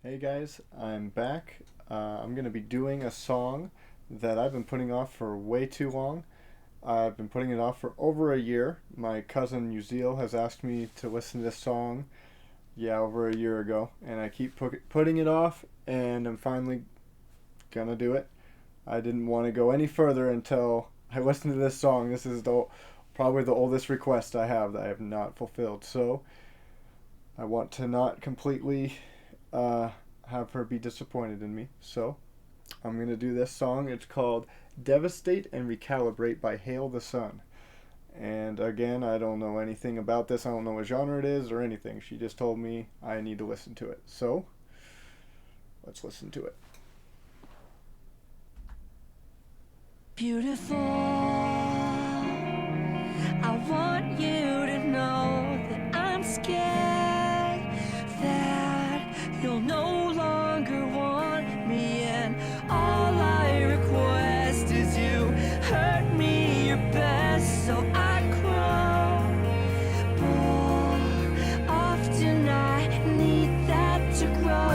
Hey guys, I'm back. I'm going to be doing a song that I've been putting off for way too long. I've been putting it off for over a year. My cousin Uziel has asked me to listen to this song, over a year ago, and I keep putting it off, and I'm finally gonna do it. I didn't want to go any further until I listened to this song. This is probably the oldest request I have that I have not fulfilled, so I want to not completely have her be disappointed in me. So I'm going to do this song. It's called Devastate and Recalibrate by Hail the Sun. And again, I don't know anything about this. I don't know what genre it is or anything. She just told me I need to listen to it. So let's listen to it. Beautiful, I want you to know that I'm scared that you'll no longer want me, and all I request is you hurt me your best so I grow. More often I need that to grow.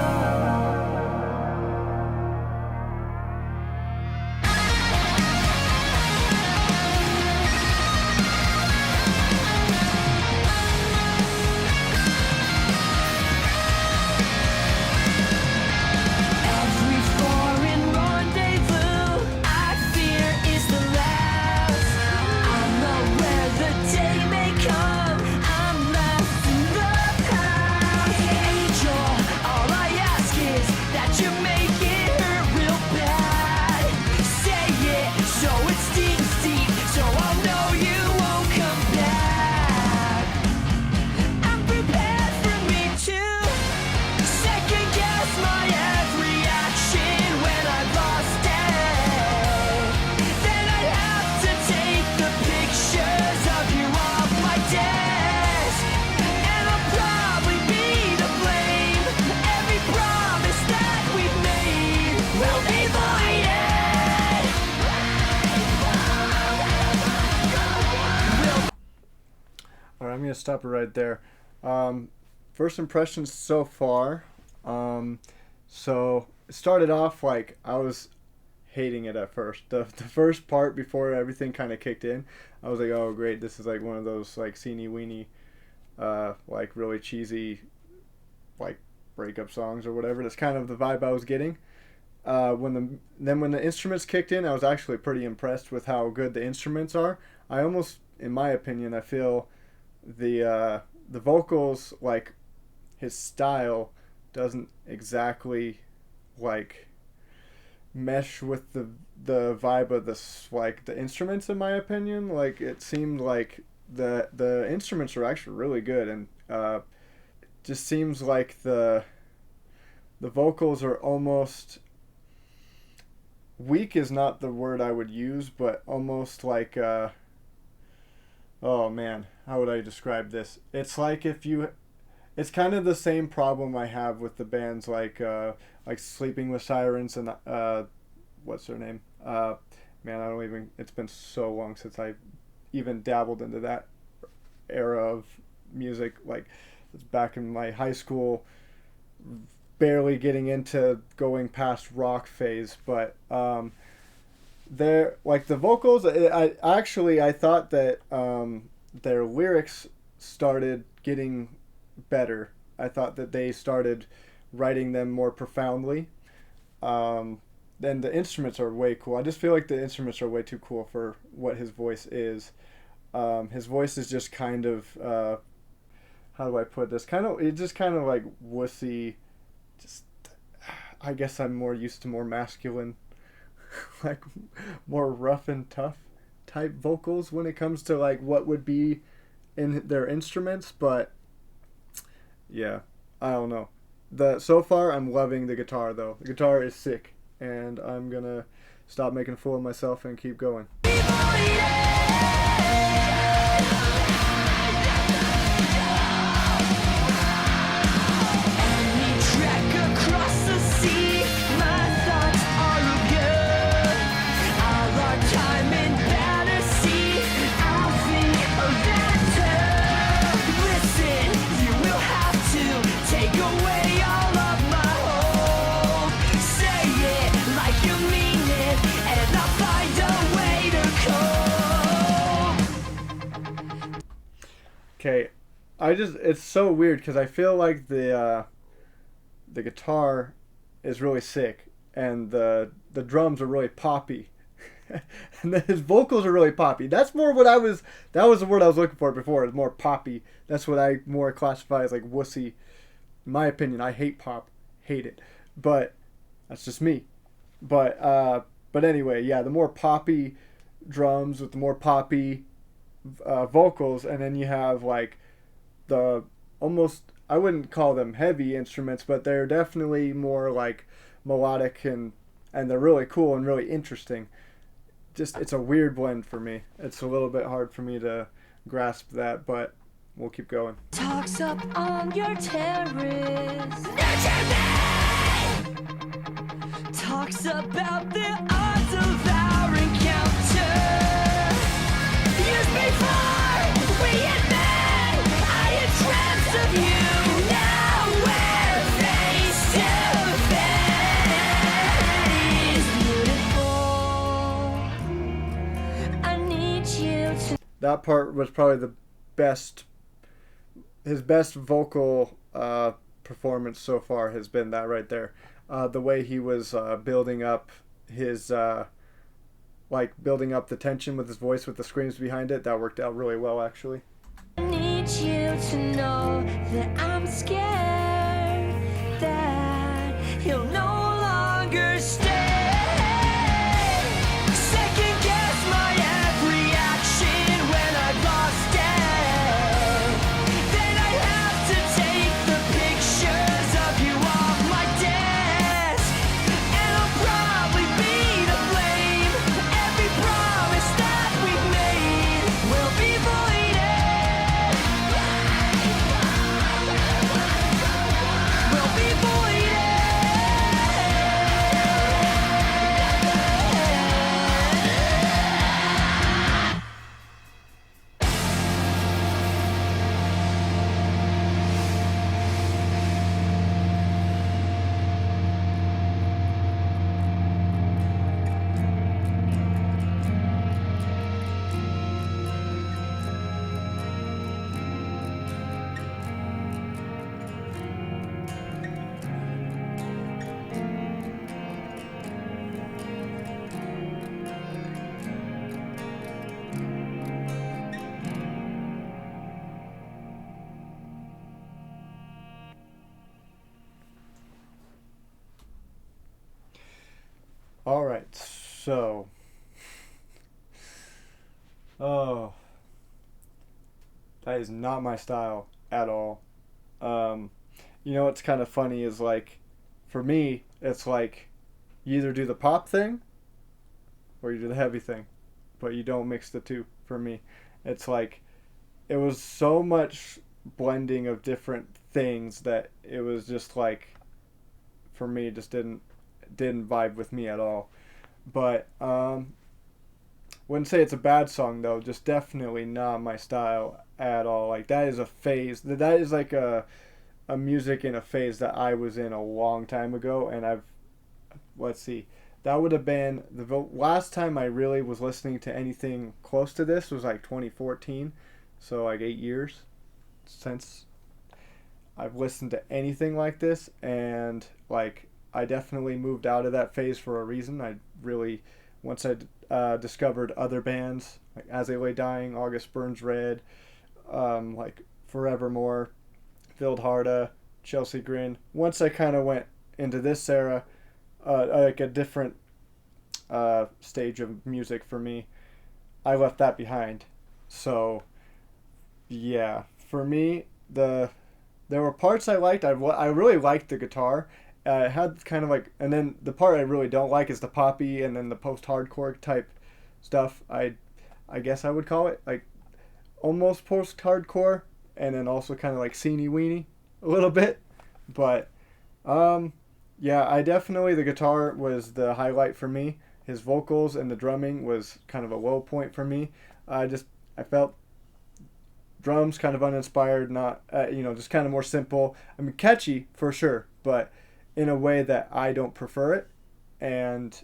Alright, I'm going to stop it right there. First impressions so far. So it started off like I was hating it at first. The first part before everything kind of kicked in, I was like, oh great, this is like one of those like teeny weeny, like really cheesy, like breakup songs or whatever. That's kind of the vibe I was getting. When the instruments kicked in, I was actually pretty impressed with how good the instruments are. I almost, in my opinion, I feel the vocals, like his style doesn't exactly like mesh with the vibe of this, like the instruments, in my opinion. Like it seemed like the instruments are actually really good, and just seems like the vocals are almost weak is not the word I would use, but almost like oh man, how would I describe this? It's like it's kind of the same problem I have with the bands like Sleeping with Sirens and what's their name? Man, I don't even. It's been so long since I even dabbled into that era of music. Like it's back in my high school, barely getting into going past rock phase, but they're like the vocals. I thought that their lyrics started getting better. I thought that they started writing them more profoundly. Then the instruments are way cool. I just feel like the instruments are way too cool for what his voice is. His voice is just kind of how do I put this? It's just kind of like wussy. Just I guess I'm more used to more masculine, like more rough and tough type vocals when it comes to like what would be in their instruments. But yeah, I don't know. So far I'm loving the guitar though. The guitar is sick, and I'm gonna stop making a fool of myself and keep going. Take away all of my hope. okay, it's so weird because I feel like the guitar is really sick and the drums are really poppy. And then his vocals are really poppy. That was the word I was looking for before. It's more poppy. That's what I more classify as like wussy. In my opinion, I hate pop. Hate it. But that's just me. But anyway, yeah, the more poppy drums with the more poppy vocals, and then you have like the almost, I wouldn't call them heavy instruments, but they're definitely more like melodic, and they're really cool and really interesting. Just, it's a weird blend for me. It's a little bit hard for me to grasp that, but we'll keep going. Talks up on your terrace. Talks about the odds of our encounter. Years before we had met, I had dreamt of you. Now we're face to face. Beautiful. I need you to. That part was probably the best. His best vocal performance so far has been that right there. The way he was building up his building up the tension with his voice with the screams behind it, that worked out really well actually. I need you to know that I'm scared that you'll no longer stay. Second guess my every action when I've lost it. Then I have to take the pictures of you off my desk, and I'll probably be to blame. Every promise that we've made will be voided. Will be voided. All right, so, oh, that is not my style at all. You know what's kind of funny is like, for me, it's like you either do the pop thing or you do the heavy thing, but you don't mix the two. For me, it's like it was so much blending of different things that it was just like, for me, it just didn't vibe with me at all. But wouldn't say it's a bad song though, just definitely not my style at all. Like that is a phase, that is like a music in a phase that I was in a long time ago, and let's see, that would have been the last time I really was listening to anything close to this was like 2014, so like 8 years since I've listened to anything like this, and like I definitely moved out of that phase for a reason. I really, once I discovered other bands like As They Lay Dying, August Burns Red, like Forevermore, Filled Harda, Chelsea Grin. Once I kind of went into this era, like a different stage of music for me, I left that behind. So yeah, for me, there were parts I liked. I really liked the guitar. It had kind of like, and then the part I really don't like is the poppy and then the post-hardcore type stuff. I guess I would call it like almost post-hardcore, and then also kind of like sceny weeny a little bit. But yeah, the guitar was the highlight for me. His vocals and the drumming was kind of a low point for me. I felt drums kind of uninspired, not just kind of more simple. I mean, catchy for sure, but in a way that I don't prefer it. And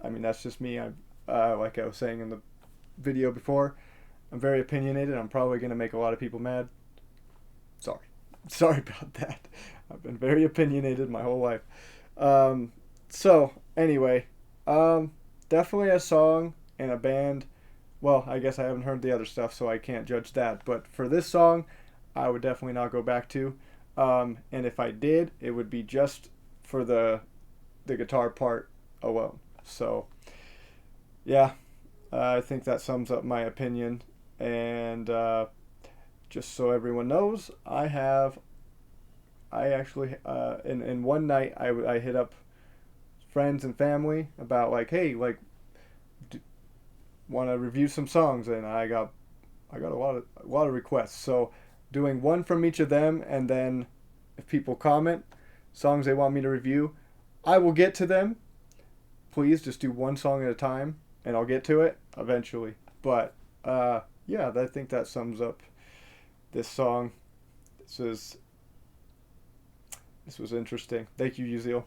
I mean, that's just me. Like I was saying in the video before, I'm very opinionated. I'm probably going to make a lot of people mad. Sorry about that. I've been very opinionated my whole life. So anyway, definitely a song and a band. Well, I guess I haven't heard the other stuff, so I can't judge that. But for this song, I would definitely not go back to. And if I did, it would be just for the guitar part alone. So yeah, I think that sums up my opinion. And just so everyone knows, I actually in one night I hit up friends and family about like, hey, like, want to review some songs, and I got a lot of requests. So doing one from each of them, and then if people comment songs they want me to review, I will get to them. Please just do one song at a time, and I'll get to it eventually. But yeah, I think that sums up this song. This was interesting. Thank you, Uziel.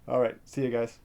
All right, see you guys.